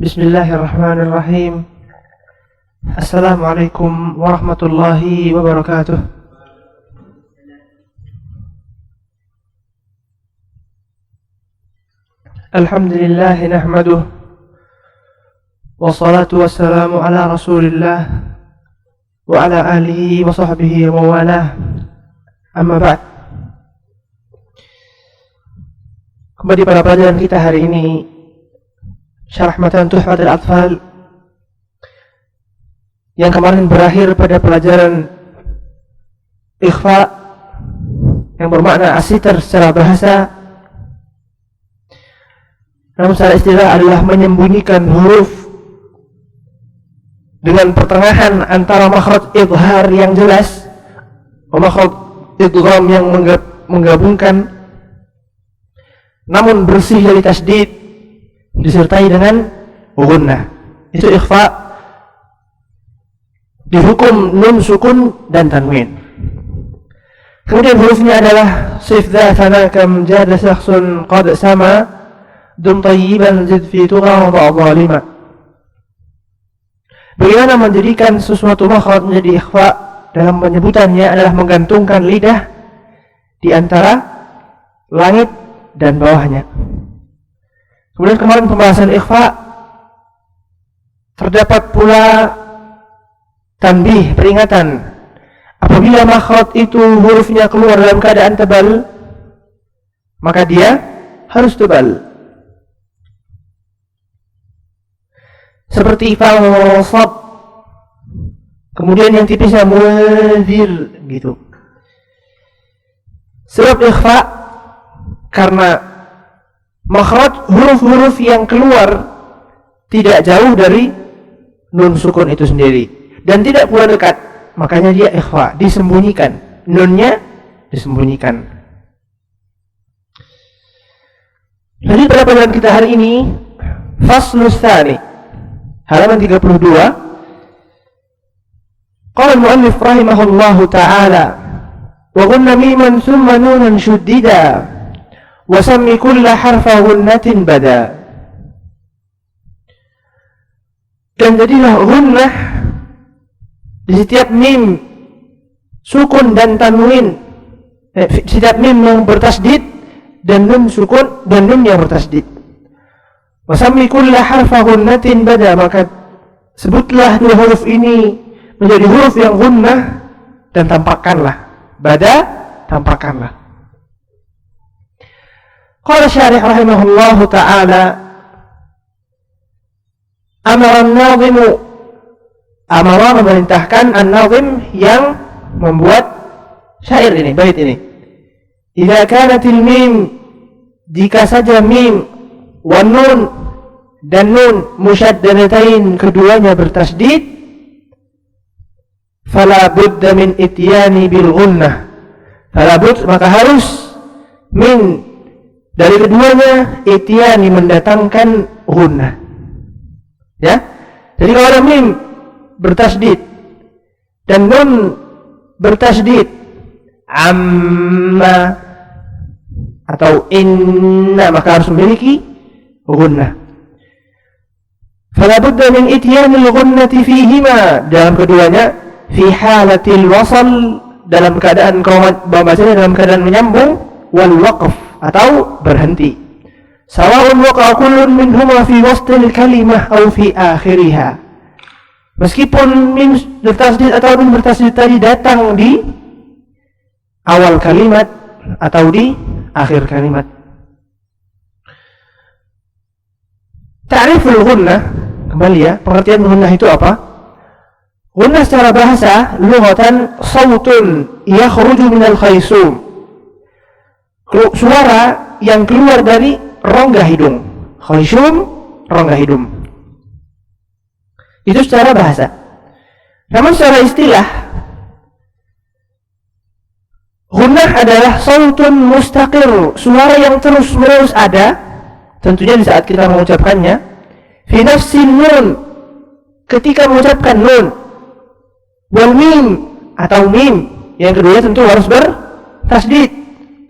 Bismillahirrahmanirrahim. Assalamualaikum warahmatullahi wabarakatuh. Alhamdulillah nahmaduh wassalatu wassalamu ala rasulillah wa ala alihi wa sahbihi wa walah. Amma ba'd. Kembali pada pelajaran kita hari ini, Syarah Matan Tuhfatul Atfal, yang kemarin berakhir pada pelajaran ikhfa yang bermakna as-sitr secara bahasa, namun secara istilah adalah menyembunyikan huruf dengan pertengahan antara makhraj idhar yang jelas dan makhraj idgham yang menggabungkan namun bersih dari tasdid disertai dengan gunnah. Itu ikhfa, dihukum nun sukun dan tanwin. Kemudian hurufnya adalah sif dha thanakam jada syakhsun qad sama dum tayyiban zid fi tugha wa zalima. Bagaimana menjadikan sesuatu makhraj menjadi ikhfa dalam penyebutannya adalah menggantungkan lidah di antara langit dan bawahnya. Kemudian kemarin pembahasan ikhfa, terdapat pula tanbih, peringatan. Apabila makhraj itu hurufnya keluar dalam keadaan tebal, maka dia harus tebal. Seperti falsab. Kemudian yang tipisnya munzir gitu. Sebab ikhfa karena makhraj huruf-huruf yang keluar tidak jauh dari nun sukun itu sendiri dan tidak pula dekat, makanya dia ikhfa, disembunyikan, nunnya disembunyikan. Jadi pada pelajaran kita hari ini, faslus tsani, halaman 32. Qala al-mu'allif rahimahullahu ta'ala, wa ghunna miman thumma nunan shuddida wasammi kulla harfa ghunnatin bada. Dan jadilah ghunnah di setiap mim sukun dan tanwin, setiap mim yang bertasdid dan nun sukun dan nun yang bertasdid. Wasammi kulla harfa ghunnatin bada, maka sebutlah dua huruf ini menjadi huruf yang ghunnah dan tampakkanlah. Bada, tampakkanlah. Qala syarih rahimahullahu ta'ala, amara an-nadhimu, amara memerintahkan an-nadhim yang membuat syair ini, bait ini. Idza kanatil mim, jika saja mim, wan nun dan nun musyaddadatain, keduanya bertasdid, fala budda min ityani bil ghunnah, fala bud, maka harus min dari keduanya ityani, mendatangkan ghunnah. Ya. Jadi kalau ada mim bertasdid dan nun bertasdid, amma atau inna, maka harus memiliki ghunnah. Fala budda min ityani al-ghunnati fihima, dalam keduanya, fi halatil wasal, dalam keadaan bacanya dalam keadaan menyambung, wal waqf, atau berhenti. Sawa'un waqa'a kullun minhuma fi wastil kalimah aw fi akhiriha. Meskipun mim bertasdid atau nun bertasdid tadi datang di awal kalimat atau di akhir kalimat. Ta'riful ghunnah, kembali ya, pengertian ghunnah itu apa? Ghunnah secara bahasa, lughatan sautun yakhruju minal khaysum, suara yang keluar dari rongga hidung. Khaysum, rongga hidung. Itu secara bahasa. Namun secara istilah, ghunnah adalah sautun mustaqir, suara yang terus-menerus ada, tentunya di saat kita mengucapkannya, fi nafsin nun, ketika mengucapkan nun, wal mim, atau mim, yang kedua tentu harus bertasdid,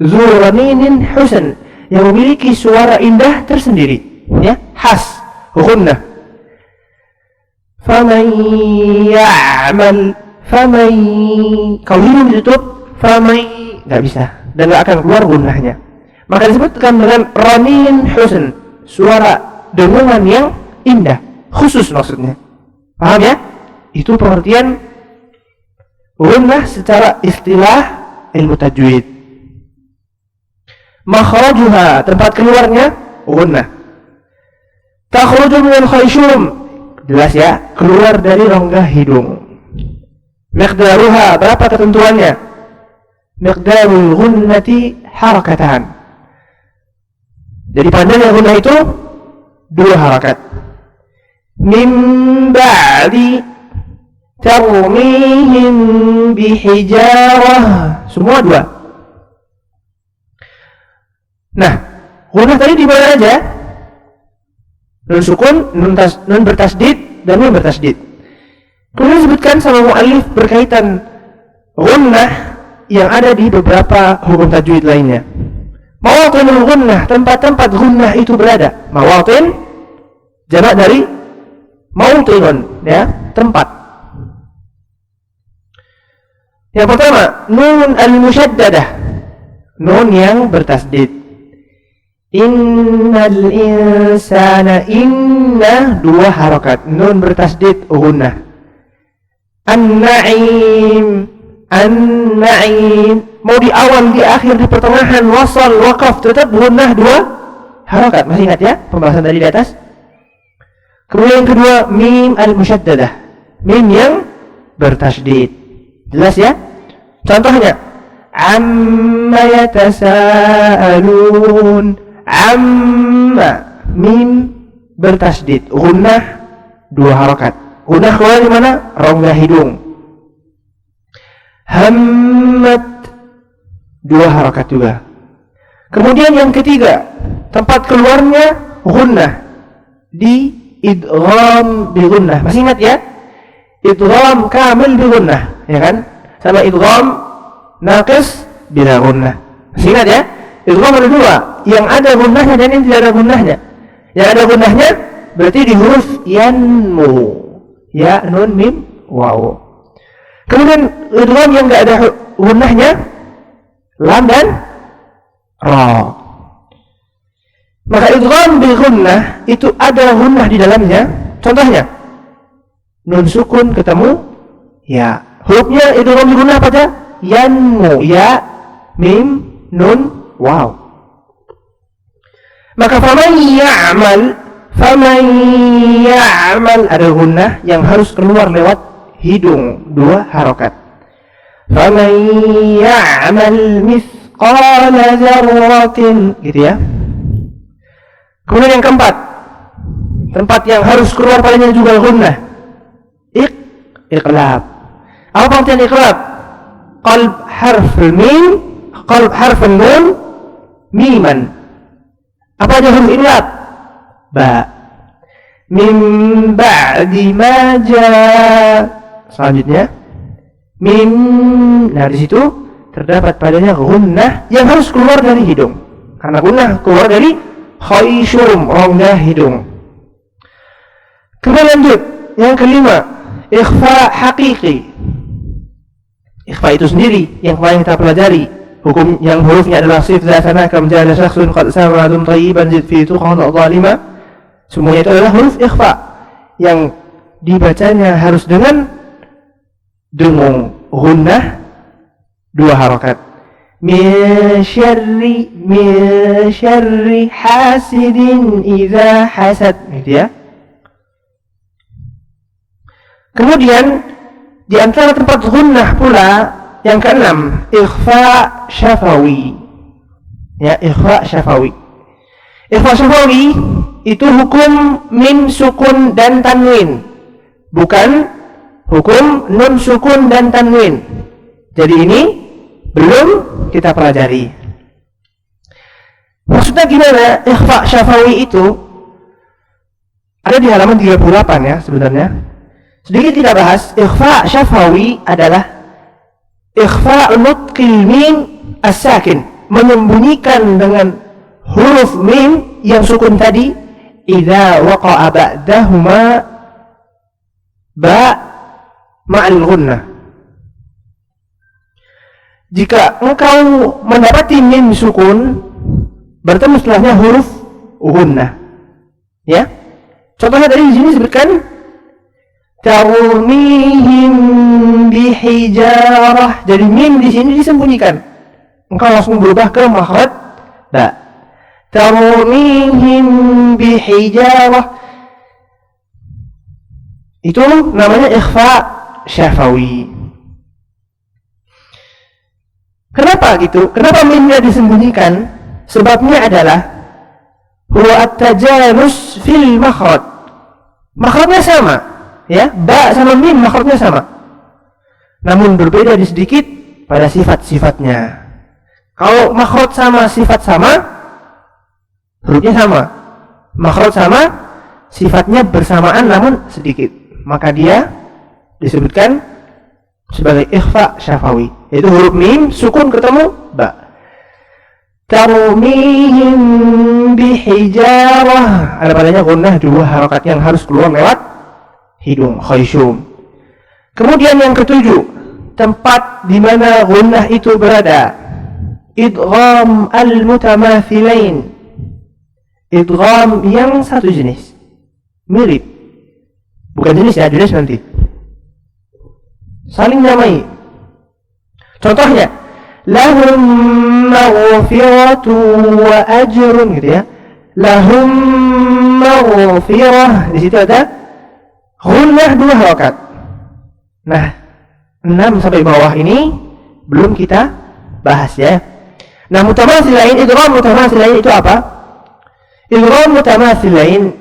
zuraninin husan, yang memiliki suara indah tersendiri, ya, khas, ghunnah. faman ya'mal, faman, kalau hidung ditutup, faman, nggak bisa, dan nggak akan keluar gunnahnya. Maka disebutkan dengan ranin husn, suara dengungan yang indah, khusus maksudnya. Paham ya? Itu pengertian gunnah secara istilah ilmu tajwid. Makhrajuha, tempat keluarnya gunnah. Takhruju minal khayshum, jelas ya, keluar dari rongga hidung. Miqdaruha, berapa ketentuannya? Miqdarul gunnati harakatan. Jadi panjangnya gunnah itu 2 harakat. Min ba'di tarmihim bihijarah, semua 2. Nah, gunnah tadi di mana aja? Nun sukun, nun bertasdid, dan nun bertasdid. Kemudian disebutkan sama mu'allif berkaitan gunnah yang ada di beberapa hukum tajwid lainnya. Mawatinul gunnah, tempat-tempat gunnah itu berada. Mawatin jamak dari mawtinun, ya, tempat. Yang pertama, nun al-musyaddadah, nun yang bertasdid. Innal insana, inna 2 harakat, nun bertasdid gunnah. An-na'im, an-na'im, mau di awal, di akhir, di pertengahan, wasal, waqaf, tetap gunnah 2 harakat. Masih ingat ya pembahasan tadi di atas? Kemudian yang kedua, mim al-musyaddadah, mim yang bertasdid. Jelas ya? Contohnya, amma yatasaalun, amma, mim bertasdid, gunnah 2 harakat. Gunnah keluar di mana? Rongga hidung. Hammat 2 harakat juga. Kemudian yang ketiga, tempat keluarnya gunnah di idgham bi gunnah. Masih ingat ya? Idgham kamil bi gunnah, ya kan? Sama idgham naqis bila gunnah. Masih ingat ya? Idgham ada 2, yang ada gunnahnya dan yang tidak ada gunnahnya. Yang ada gunnahnya berarti di huruf yanmu, ya, nun, mim, waw. Kemudian idgham yang enggak ada gunnahnya, lam dan ra. Maka idgham bi gunnah itu ada gunnah di dalamnya. Contohnya, nun sukun ketemu ya. Hurufnya idgham bi gunnah pada yanmu, ya, mim, nun, waw. Maka faman ya'mal ada gunnah yang harus keluar lewat hidung 2 harakat. Faman ya'mal mithqala dzarratin, gitu ya. Kemudian yang keempat, tempat yang harus keluar padanya juga gunnah, iqlab. Apa pengertian iqlab? Qalb harf mim, qalb harf nun, miman. Apa aja huruf iqlab? Ba. Min ba'di ma jaa. Selanjutnya mim. Nah, di situ terdapat padanya gunnah yang harus keluar dari hidung. Karena gunnah keluar dari khayshum, rongga hidung. Kemudian lanjut, yang kelima, ikhfa haqiqi. Ikhfa itu sendiri yang kemarin kita pelajari, hukum yang hurufnya adalah sif dzatana kam jala syakhsun qad samadun tayyiban zid fi tuqan zalima. Semuanya itu adalah huruf ikhfa yang dibacanya harus dengan dengung, gunnah 2 harakat. Min syarri hasidin idza hasad, gitu ya. Kemudian di antara tempat gunnah pula yang keenam, ikhfa syafawi. Ya, ikhfa syafawi. Ikhfa syafawi itu hukum mim sukun dan tanwin, bukan hukum nun sukun dan tanwin. Jadi ini belum kita pelajari. Maksudnya gimana ikhfa syafawi itu? Ada di halaman 38 ya sebenarnya. Sedikit kita bahas. Ikhfa syafawi adalah ikhfa nutqil mim as-sakin, menyembunyikan dengan huruf mim yang sukun tadi idza waqa'a ba'dahuma ba ma'al gunnah. Jika engkau mendapati mim sukun, bertemu setelahnya huruf gunnah. Ya. Contohnya tadi di sini disebutkan tarmihim bihijarah. Jadi mim di sini disembunyikan. Engkau langsung berubah ke makhraj ba. Tarmihim bihijarah. Itu namanya ikhfa syafawi. Kenapa gitu? Kenapa mimnya disembunyikan? Sebabnya adalah huwa at-tajanus fil makhraj. Makhrajnya sama, ya. Ba sama mim makhrajnya sama. Namun berbeda di sedikit pada sifat-sifatnya. Kalau makhraj sama, sifat sama, hurufnya sama. Makhraj sama, sifatnya bersamaan namun sedikit. Maka dia disebutkan sebagai ikhfa syafawi, yaitu huruf mim sukun ketemu ba. Tarmihim bihijarah, ada padanya gunnah, dua harokat yang harus keluar lewat hidung, khayshum. Kemudian yang ketujuh, tempat di mana gunnah itu berada, idgham al-mutamathilain. Idgham yang satu jenis, mirip, bukan jenis ya, jenis nanti saling nyamai. Contohnya lahum maghfiratun wa ajrun, gitu ya. Lahum maghfirah, di situ ada gunnah dua harokat. Nah, 6 sampai bawah ini belum kita bahas ya. Nah, mutamathilain, idgham mutamathilain itu apa? Idgham mutamathilain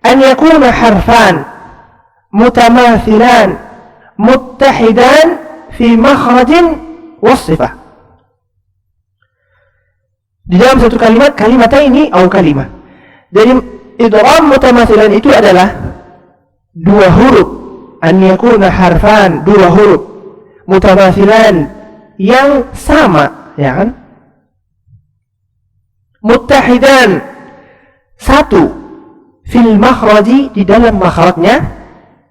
an yakuna harfan mutamathilan muttahidan fi makhrajin wasifah. Di dalam satu kalimat, kalimataini atau kalimah. Jadi idgham mutamathilan itu adalah dua huruf, an yakuna harfan, dua huruf mutamathilan yang sama, ya kan? Muttahidan, satu, fil makhraji, di dalam makhrajnya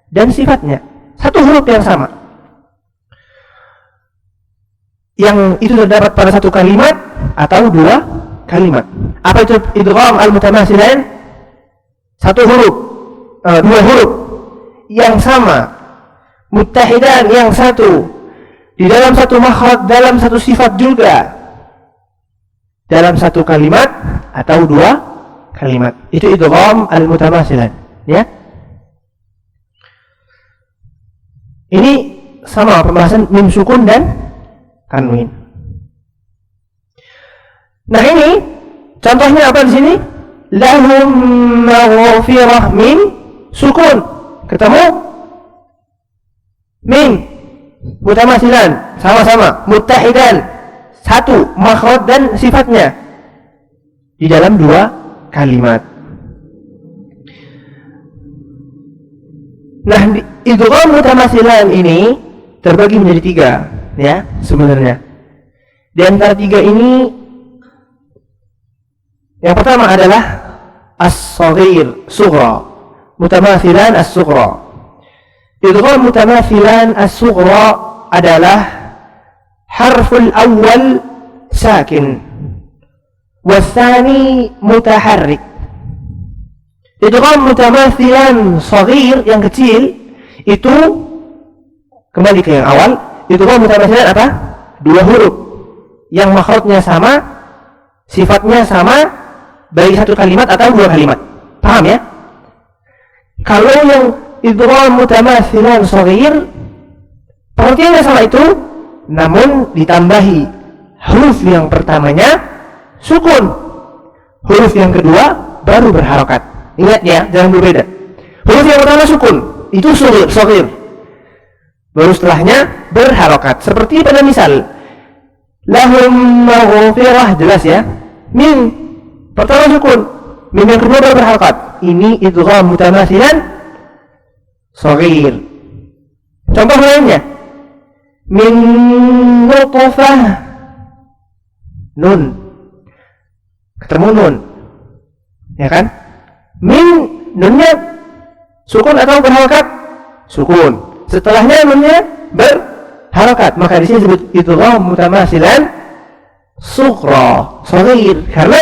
dan sifatnya. Satu huruf yang sama, yang itu terdapat pada satu kalimat atau dua kalimat. Apa itu idgham al-mutamathilain? Satu huruf, dua huruf yang sama, muttahidan yang satu, di dalam satu makhraj, dalam satu sifat juga, dalam satu kalimat atau dua kalimat. Itu idgham al-mutamathilain, ya. Ini sama pembahasan mim sukun dan tanwin. Nah, ini contohnya apa di sini? Lahum maghfirah, mim sukun ketemu mim mutamathilan, sama-sama, muttahidan, satu makhraj dan sifatnya di dalam dua kalimat. Nah, idgham mutamathilan ini terbagi menjadi tiga, ya, sebenarnya. Di antara tiga ini, yang pertama adalah as-saghir, sughra, mutamathilan as-sughra. Idgham mutamathilan as-sughra adalah harful awal sakin, والثاني متحرك. Idgham mutamathilan saghir yang kecil itu kembali ke yang awal. Idgham mutamathilan apa? Dua huruf yang makhrajnya sama, sifatnya sama, baik satu kalimat atau dua kalimat. Paham ya? Kalau yang idgham mutamathilan saghir, pengertiannya sama itu, namun ditambahi huruf yang pertamanya sukun, huruf yang kedua baru berharokat. Ingat ya, jangan berbeda. Huruf yang pertama sukun, itu saghir. Baru setelahnya berharokat. Seperti pada misal lahum maghfirah, jelas ya. Mim pertama sukun, mim yang kedua baru berharokat. Ini idgham mutamathilan saghir. Contoh lainnya, min nutfah, nun ketemu nun, ya kan? Min, nunnya sukun atau berharokat? sukun. Setelahnya nunnya berharokat. Maka di sini disebut idgham mutamathilan sughra, shaghir, karena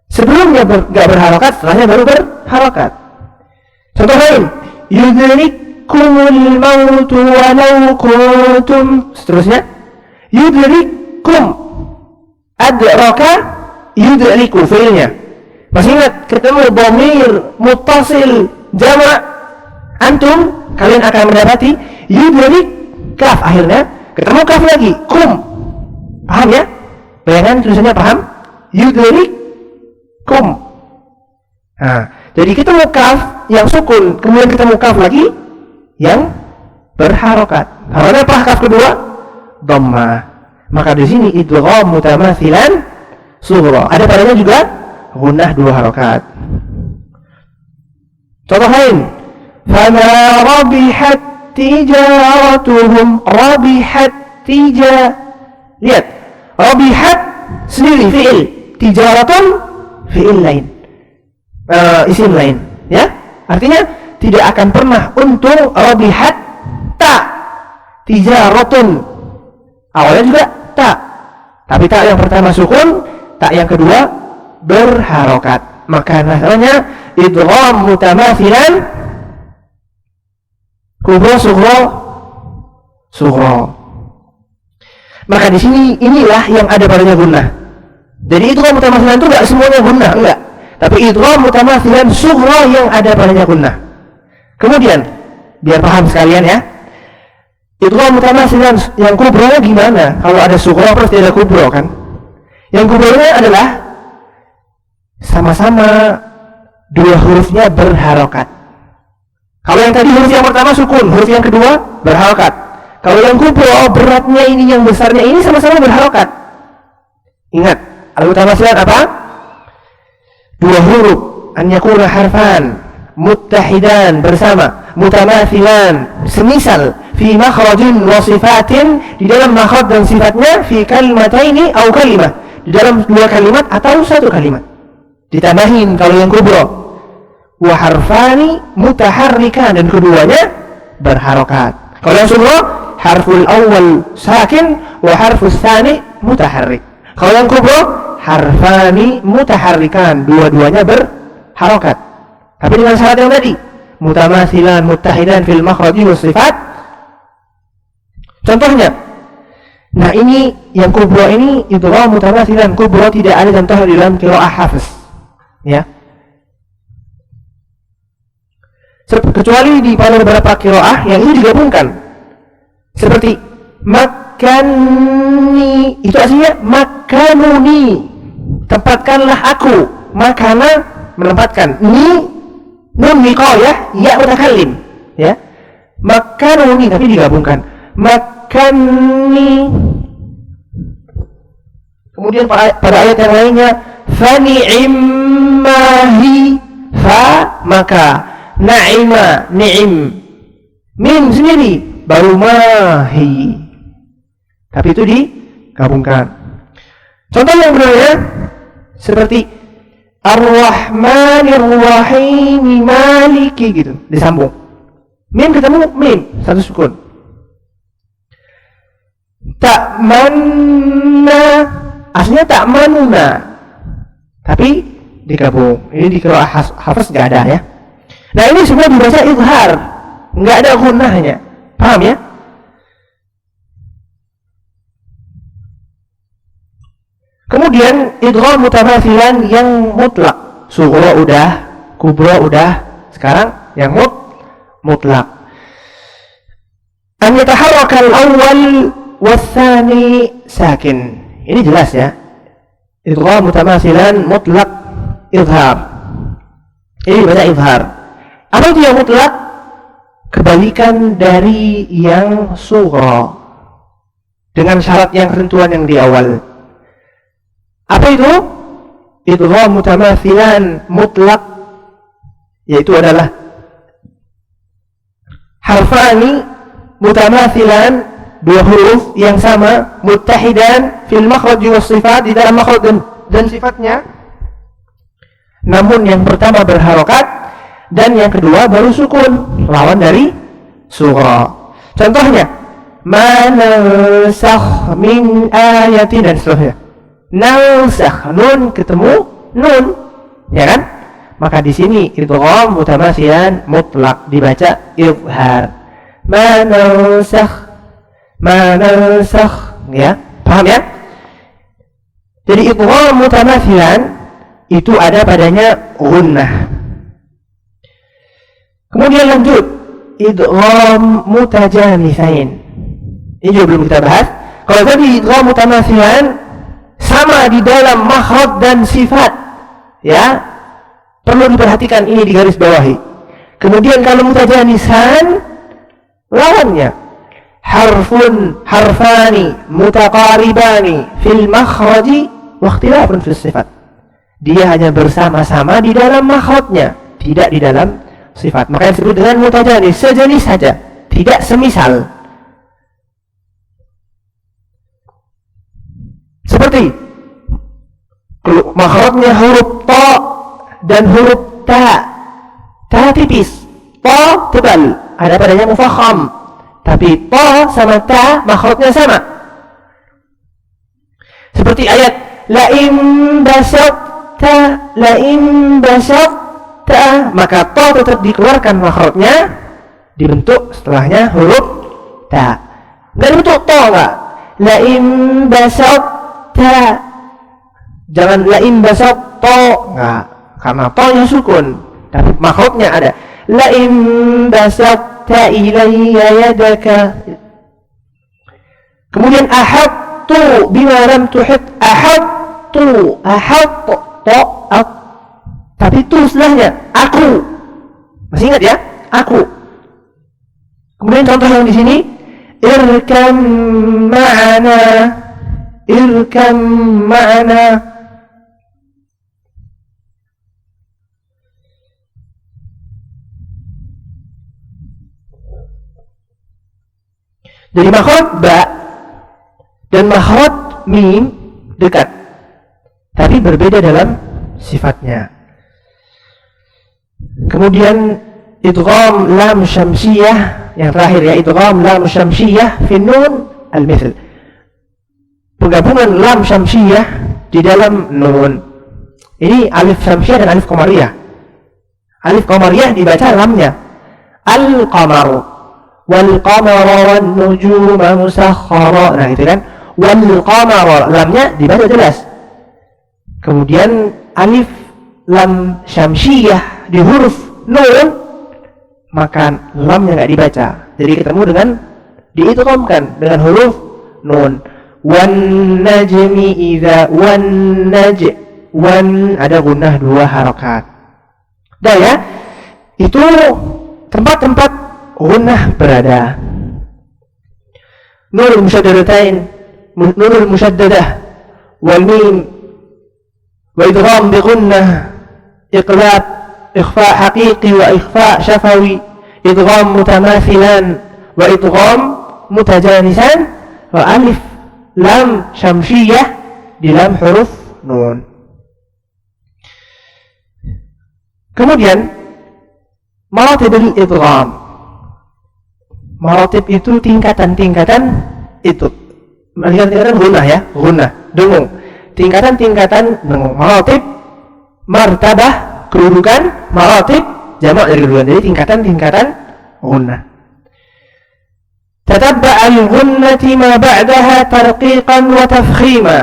sebelumnya enggak berharokat, setelahnya baru berharokat. Contoh lain, yudrikumul mautu walau kuntum, seterusnya yudrikum, adraka yudriku, fi'ilnya. Masih ingat ketemu dhamir muttasil jamak antum, kalian akan mendapati yudrik kaf, akhirnya ketemu kaf lagi, kum. Paham ya? Bayangan tulisannya paham? Yudrik kum. Nah, jadi ketemu kaf yang sukun, kemudian ketemu kaf lagi yang berharokat. Harokat apa kaf kedua? Dhammah. Maka di sini idgham mutamathilan sughra. Ada padanya juga gunnah 2 harokat. Contoh lain, fama rabihat tijaratuhum, rabihat lihat, rabihat sendiri fi'il, tijaratun fi'il lain, isim lain, ya. Artinya tidak akan pernah untung rabihat ta, tijaratun awalnya juga ta, tapi ta yang pertama sukun, ta yang kedua berharokat. Maka namanya idgham mutamathilan kubra sughra. Maka di sini inilah yang ada padanya gunnah. Jadi idgham mutamathilan itu enggak semuanya gunnah, enggak. Tapi idgham mutamathilan sughra yang ada padanya gunnah. Kemudian biar paham sekalian ya, idgham mutamathilan yang kubra gimana? Kalau ada sughra pasti ada kubra kan? Yang kubranya adalah sama-sama 2 hurufnya berharokat. Kalau yang tadi huruf yang pertama sukun, huruf yang kedua berharokat. Kalau yang kubro, beratnya ini, yang besarnya ini sama-sama berharokat. Ingat, al-mutamathilan apa? 2 huruf, an yakuna harfan muttahidan, bersama, mutamathilan, semisal, fi makhrajin wa sifatin, di dalam makhraj dan sifatnya, fi kalimataini au kalimah, di dalam 2 kalimat atau 1 kalimat. Ditambahin kalau yang kubro, wa harfani mutaharrikan, dan keduanya berharokat. Kalau yang sughra, harful awal sakin wa harfus tsani mutaharrik. Kalau yang kubro, harfani mutaharrikan, dua-duanya berharokat. Tapi dengan syarat yang tadi, mutamathilan muttahidan fil makhraji was sifat. Contohnya, nah ini yang kubro ini idgham mutamathilan kubro tidak ada contoh di dalam qiraah Hafiz. Ya, kecuali di pada beberapa qiraah yang ini digabungkan, seperti makani, itu aslinya makanuni, tempatkanlah aku, makana menempatkan, ni nun wiqayah, ya mutakallim, ya, makanuni, tapi digabungkan, makani. Kemudian pada ayat yang lainnya, fani'immahi, fa maka, na'ima ni'im, mim sendiri baru mahi, tapi itu digabungkan. Contoh yang berikutnya seperti ar-rahmanir rahim maliki, gitu, disambung, mim ketemu mim, 1 sukun. Ta'manna, aslinya ta'manuna, tapi digabung. Ini di qiraah Hafiz enggak ada ya. Nah, ini semua dibaca izhar, enggak ada gunnahnya. Paham ya? Kemudian idgham mutamathilan yang mutlak. Sughra udah, kubra udah, sekarang yang mutlak. An yataharraka al-awwal was-tsani sakin. Ini jelas ya. Idgham mutamathilan mutlak izhar. Ini baca izhar. Apa itu yang mutlak? Kebalikan dari yang sughra, dengan syarat yang ketentuan yang di awal. Apa itu? Idgham mutamathilan mutlak, yaitu adalah harfani mutamathilan, 2 huruf yang sama, muttahidan fil makhraj was sifat, di dalam makhraj dan sifatnya, namun yang pertama berharokat dan yang kedua baru sukun, lawan dari surah. Contohnya, ma nansakh min ayatin dan seterusnya. Nansakh, nun ketemu nun, ya kan? Maka di sini idgham mutamathilan mutlak dibaca izhar. Ma nansakh, ya. Paham ya? Jadi idgham mutamathilan itu ada padanya gunnah. Kemudian lanjut, idgham mutajanithain. Ini juga belum kita bahas. Kalau tadi idgham mutamathilan sama di dalam makhraj dan sifat, ya, perlu diperhatikan, ini di garis bawahi. Kemudian kalau mutajanisan, lawannya harfani mutaqaribani fil makhraji wa ikhtilafun fil sifat. Dia hanya bersama-sama di dalam makhrajnya, tidak di dalam sifat. Maka yang disebut dengan mutajanis, sejenis saja, tidak semisal. Seperti makhrajnya huruf ta dan huruf ta. Ta tipis, ta tebal, ada padanya mufakham. Tapi ta sama ta makhrajnya sama. Seperti ayat la in basatta, maka ta tetap dikeluarkan makhrajnya, dibentuk setelahnya huruf ta. Enggak dibentuk ta enggak? La in basatta, jangan la in basatta, enggak, karena ta-nya sukun, tapi makhrajnya ada. La in basatta ilayya yadaka. Kemudian ahattu bima lam tuhit, ahattu, tapi tu setelahnya aku. Masih ingat ya? Aku. Kemudian contoh yang di sini, irkam ma'ana. Jadi makhraj ba dan makhraj mim dekat, tapi berbeda dalam sifatnya. Kemudian idgham lam syamsiyah yang terakhir, ya, idgham lam syamsiyah fi nun al-mithl. Penggabungan lam syamsiyah di dalam nun. Ini alif syamsiyah dan alif qamariyah. Alif qamariyah dibaca lamnya al-qamar, wal qamara wan nujuma musakhkhara. Nah, itu kan wal qamara, lamnya dibaca jelas. Kemudian alif lam syamsiyah di huruf nun, maka lamnya nggak dibaca. Jadi ketemu dengan diidghamkan dengan huruf nun. Wan najmi idza wan ada gunnah 2 harakat. Dah ya, itu tempat-tempat gunnah berada. Nunul musyaddadatain, nunul musyaddadah, wal mim, wa idgham bi gunnah, iqlab, ikhfa haqiqi wa ikhfa syafawi, idgham mutamathilan wa idgham mutajanisan, wa alif lam syamsiyah di dalam huruf nun. Kemudian maratibul idgham. Maratib itu tingkatan-tingkatan itu. Tingkatan gunnah, ya, gunnah, dengung. Tingkatan-tingkatan dengung. Maratib, martabah, kedudukan, maratib, jamak dari kedudukan. Jadi tingkatan-tingkatan gunnah. Tatabba' al-gunnati ma ba'daha tarqiqan wa tafkhima.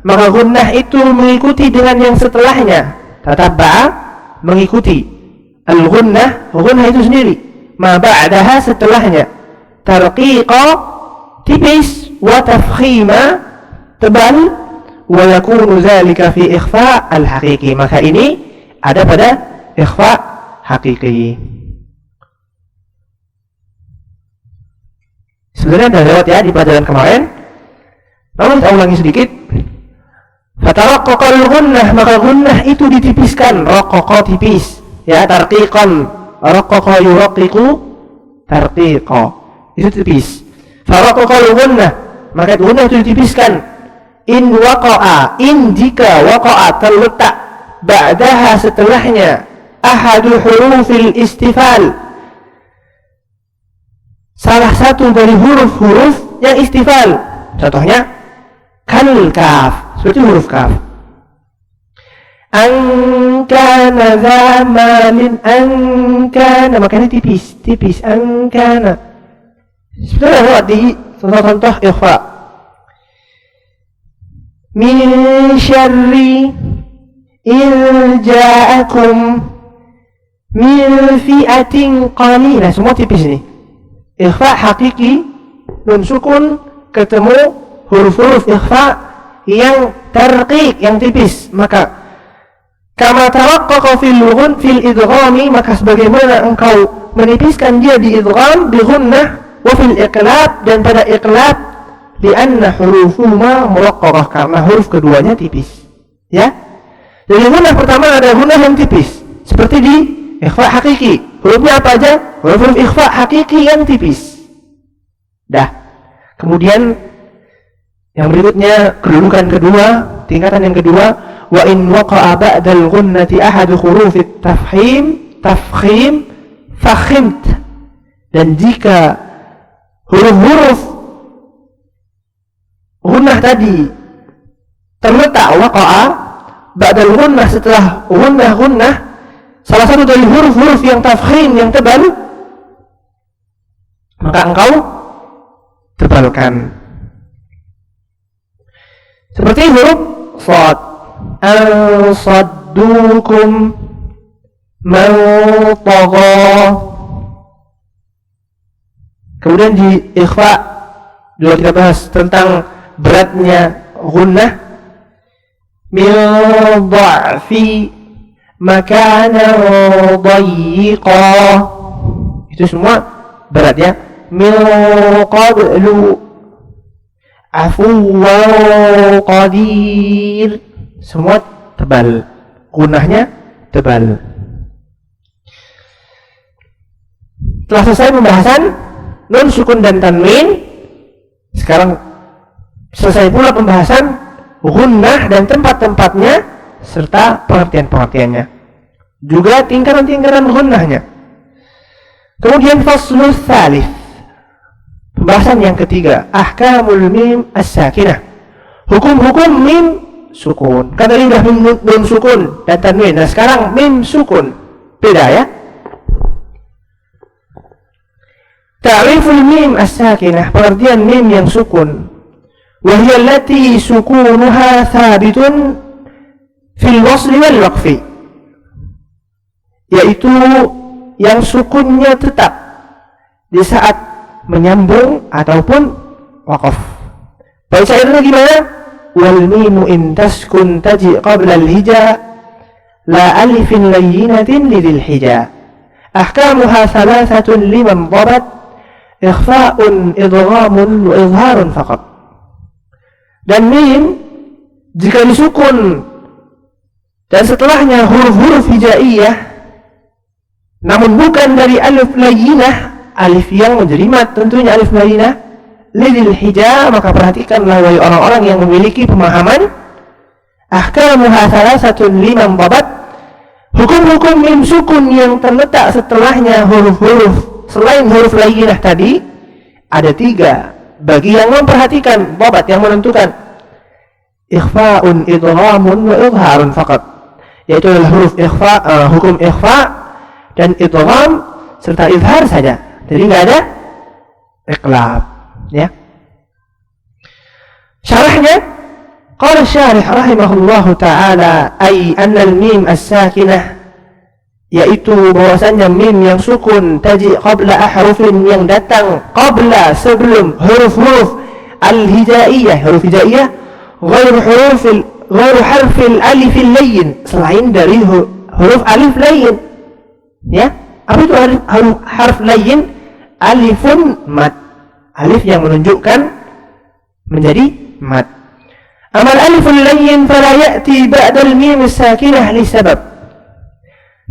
Maka gunnah itu mengikuti dengan yang setelahnya. Tatabba'a, mengikuti. Al-gunnah, gunnah itu sendiri. Ma ba'daha, setelahnya. Tarqiqa, tipis, wa tafkhima, tebal, wa yakunu dhalika fi ikhfa al-haqiqi. Maka ini ada pada ikhfa haqiqi. Sebenarnya sudah lewat, ya, di pelajaran kemarin. Namun kita ulangi sedikit. Fataraqqaqal gunnah, maka gunnah itu ditipiskan. Raqqaqa, tipis, ya, tarqiqan. Raqqaqa yuraqqiqu, tarqiqa, itu tipis. Faraqqaqal gunnah, maka gunnah itu ditipiskan. In waqa'a, in jika waqa'a terletak, ba'daha setelahnya, ahadu hurufil istifal, salah satu dari huruf-huruf yang istifal. Contohnya kal kaf, seperti huruf kaf. An kana dza malin, an kana, makanya tipis, an kana. Sebenarnya di contoh-contoh ikhfa. Min syarri in ja'akum min fi'atin qalilah, semua tipis nih. Ikhfa hakiki, nun sukun, ketemu huruf-huruf ikhfa yang tarqiq, yang tipis. Maka kama tawaqqaqa fil idghami, maka sebagaimana engkau menipiskan dia di idgham, bi gunnah, wa fil iqlab, dan pada iqlab, lianna hurufuma muraqqaqah, karena huruf keduanya tipis. Ya, jadi gunnah pertama ada gunnah yang tipis, seperti di ikhfa hakiki. Hurufnya apa aja? Huruf ikhfa hakiki yang tipis. Dah. Kemudian yang berikutnya, kedudukan kedua, tingkatan yang kedua, wa in waqa'a ba'dal gunnati ahadu hurufit tafkhim fakhimt. Dan jika huruf-huruf gunnah tadi terletak waqa'a ba'dal gunnah, setelah gunnah salah satu dari huruf-huruf yang tafkhim, yang tebal, maka engkau tebalkan. Seperti huruf shad, an-saddukum man tagha. Kemudian di ikhfa juga kita bahas tentang beratnya gunnah. Min dha'fi makana dayyiqa, itu semua berat ya. Min qablu afuwan qadir, semua tebal, gunnahnya tebal. Telah selesai pembahasan nun sukun dan tanwin. Sekarang selesai pula pembahasan gunnah dan tempat-tempatnya serta pengertian-pengertiannya, juga tingkatan-tingkatan gunnahnya. Kemudian faslul tsalits, pembahasan yang ketiga, ahkamul mim as-sakinah, hukum-hukum mim sukun. Kan tadi udah mim sukun dan tanwin, nah sekarang mim sukun, beda ya. Ta'riful mim as-sakinah, pengertian mim yang sukun. Wa hiya allati sukunuha thabitun fil wasli wal waqfi, yaitu yang sukunnya tetap di saat menyambung ataupun waqaf. Baik, syairnya gimana? Wal mimu in taskun taji qabla al-hija la alifin layyinatin lidil hija. Ahkamuha thalathatun liman dhabat, ikhfa'un, idghamun, wa izharun faqat. Dan mim jika disukun dan setelahnya huruf-huruf hijaiyah, namun bukan dari alif layyinah, alif yang menjadi mat, tentunya alif layyinah, lidil hija, maka perhatikanlah wahai orang-orang yang memiliki pemahaman. Ahkamuha thalathatun liman dhabat, hukum-hukum mim sukun yang terletak setelahnya huruf-huruf selain huruf layyinah tadi ada tiga bagi yang memperhatikan, dhabat yang menentukan. Ikhfa'un, idghamun, wa izharun faqat, yaitu adalah huruf ikhfa, hukum ikhfa dan idgham serta izhar saja, jadi nggak ada iqlab ya. Syarahnya, qala syarih rahimahullahu ta'ala, ay anna al-mim as-sakinah, yaitu bahwasanya mim yang sukun taji qabla ahrufin, yang datang qabla, sebelum huruf-huruf al-hijaiyah, huruf hijaiyah, ghairu harfil alifil layyin, selain dari huruf alif layyin ya. Apa itu harf layyin? Alifun mat, alif yang menunjukkan menjadi mat. Amal aliful layyin fala ya'ti ba'dal mim as-sakinah li sabab.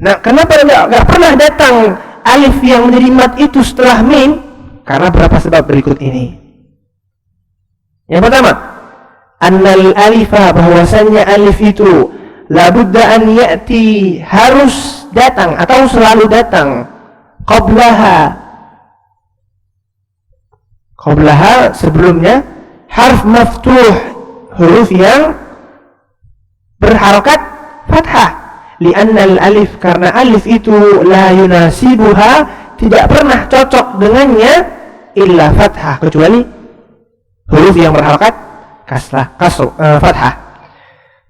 Nah, kenapa enggak pernah datang alif yang menjadi mat itu setelah mim? Karena berapa sebab berikut ini. Yang pertama, annal alifa, bahwasannya alif itu labudda an ya'ti, harus datang atau selalu datang, qablaha, qablaha sebelumnya harf maftuh, huruf yang berharokat fathah. Li'anna al-alif, karena alif itu la yunasibuha, tidak pernah cocok dengannya illa fathah, kecuali huruf yang berharokat fathah.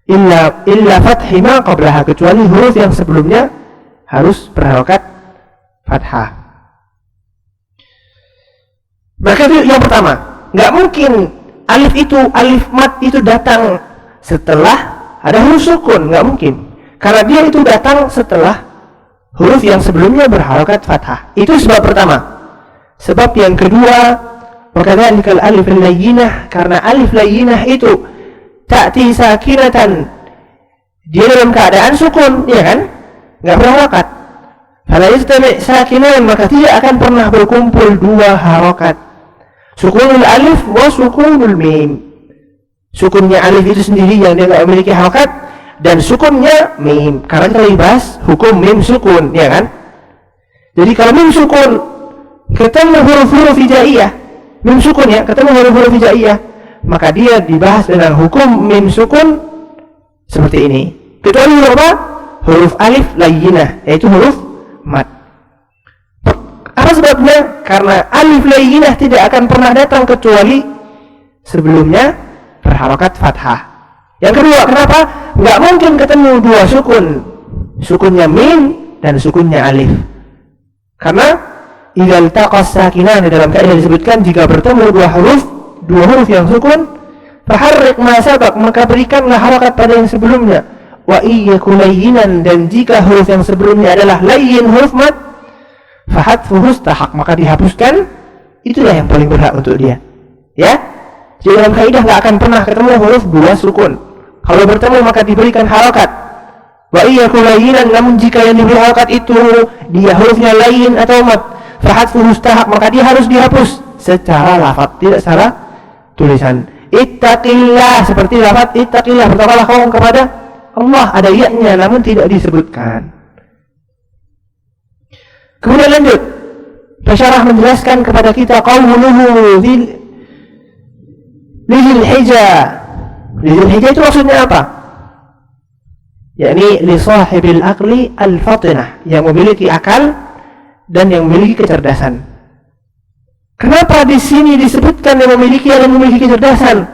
Illa fathi ma qablaha, kecuali huruf yang sebelumnya harus berharokat fathah. Maka itu yang pertama, nggak mungkin alif mat itu datang setelah ada huruf sukun, nggak mungkin, karena dia itu datang setelah huruf yang sebelumnya berharokat fathah. Itu sebab pertama. Sebab yang kedua, wakadzalikal alif layyinah, karena alif layyinah itu ta'ti sakinatan, dia dalam keadaan sukun, ya kan, nggak berharokat. Fala yastami' sakinan, maka tidak akan pernah berkumpul dua harokat, sukunul alif wa sukunul mim. Sukunnya alif itu sendiri yang dia nggak memiliki harokat, dan sukunnya mim, karena kita bahas hukum mim sukun, ya kan. Jadi kalau mim sukun ketemu huruf-huruf hijaiyah, mim sukun ya, ketemu huruf-huruf hijaiyah, maka dia dibahas dengan hukum mim sukun seperti ini. Kecuali huruf apa? Huruf alif layyinah, yaitu huruf mat. Apa sebabnya? Karena alif layyinah tidak akan pernah datang kecuali sebelumnya berharokat fathah. Yang kedua, kenapa? Nggak mungkin ketemu dua sukun, sukunnya mim dan sukunnya alif. Karena idzal taqas sakinan, dalam kaidah disebutkan jika bertemu dua huruf yang sukun, faharrik ma sabaq, maka berikanlah harakat pada yang sebelumnya. Wa iyyaku layyinan, dan jika huruf yang sebelumnya adalah layyin, huruf mat, fahadfuhu istahaq, maka dihapuskan, itulah yang paling berhak untuk dia. Ya? Jadi dalam kaidah nggak akan pernah ketemu huruf dua sukun. Kalau bertemu maka diberikan harakat. Wa iyyaku layyinan, namun jika yang diberi harakat itu dia hurufnya layyin atau mat, fahadfuhu istahaq, maka dia harus dihapus secara lafaz, tidak secara tulisan. Ittaqillah, seperti lafaz ittaqillah, bertakwalah kamu kepada Allah, ada ya-nya namun tidak disebutkan. Kemudian lanjut, Fasyarah menjelaskan kepada kita qauluhu Dzil Hijjah. Dzil Hijjah itu maksudnya apa? Yakni li sahibil aqli al-fatinah, yang memiliki akal dan yang memiliki kecerdasan. Kenapa di sini disebutkan yang memiliki dan memiliki kecerdasan?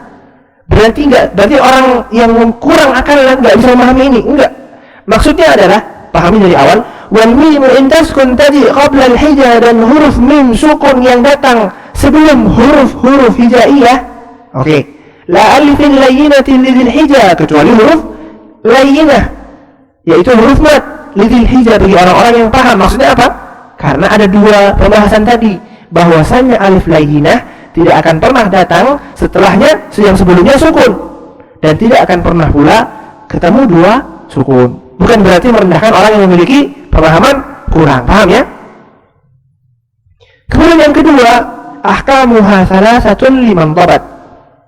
Berarti orang yang kurang akal dan nggak bisa memahami ini? Enggak. Maksudnya adalah, pahami dari awal, wal mimu in taskun tadi qabla al-hijah, dan huruf mim sukun yang datang sebelum huruf hijaiyah. Oke. La alifin layyinatin lidzil hijah, kecuali huruf layyinah, yaitu huruf mat lidzil hijah bagi orang-orang yang paham. Maksudnya apa? Karena ada dua pembahasan tadi, bahwasanya alif layyinah tidak akan pernah datang setelahnya yang sebelumnya sukun, dan tidak akan pernah pula ketemu dua sukun. Bukan berarti merendahkan orang yang memiliki pemahaman kurang, paham ya? Kemudian yang kedua, ahkamuha salasatun liman dhabat.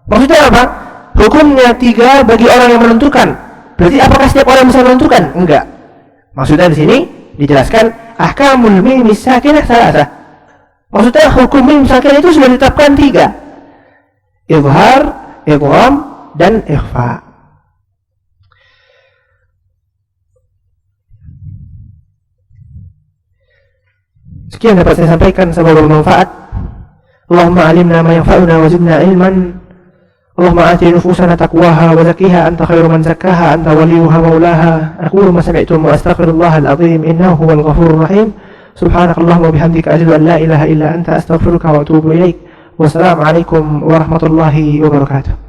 Maksudnya apa? Hukumnya 3 bagi orang yang menentukan. Berarti apakah setiap orang bisa menentukan? Enggak. Maksudnya di sini dijelaskan ahkamul mim sakinah salasah. Maksudnya hukum mim sakinah itu sudah ditetapkan 3. Izhar, idgham, dan ikhfa. Sekian dapat saya sampaikan, semoga bermanfaat. Allahumma alimna ma yanfa'una wa zidna ilman. Allahumma ati nufusana taqwaha wa zakkiha anta khairu man zakkaha anta waliyuha maulaha. Aqulu ma sami'tum wa astaghfirullahal azim innahu huwal ghafurur rahim. Subhanakallahumma wa bihamdika asyhadu an la ilaha illa anta astaghfiruka wa atubu ilaik. Wassalamu alaikum warahmatullahi wabarakatuh.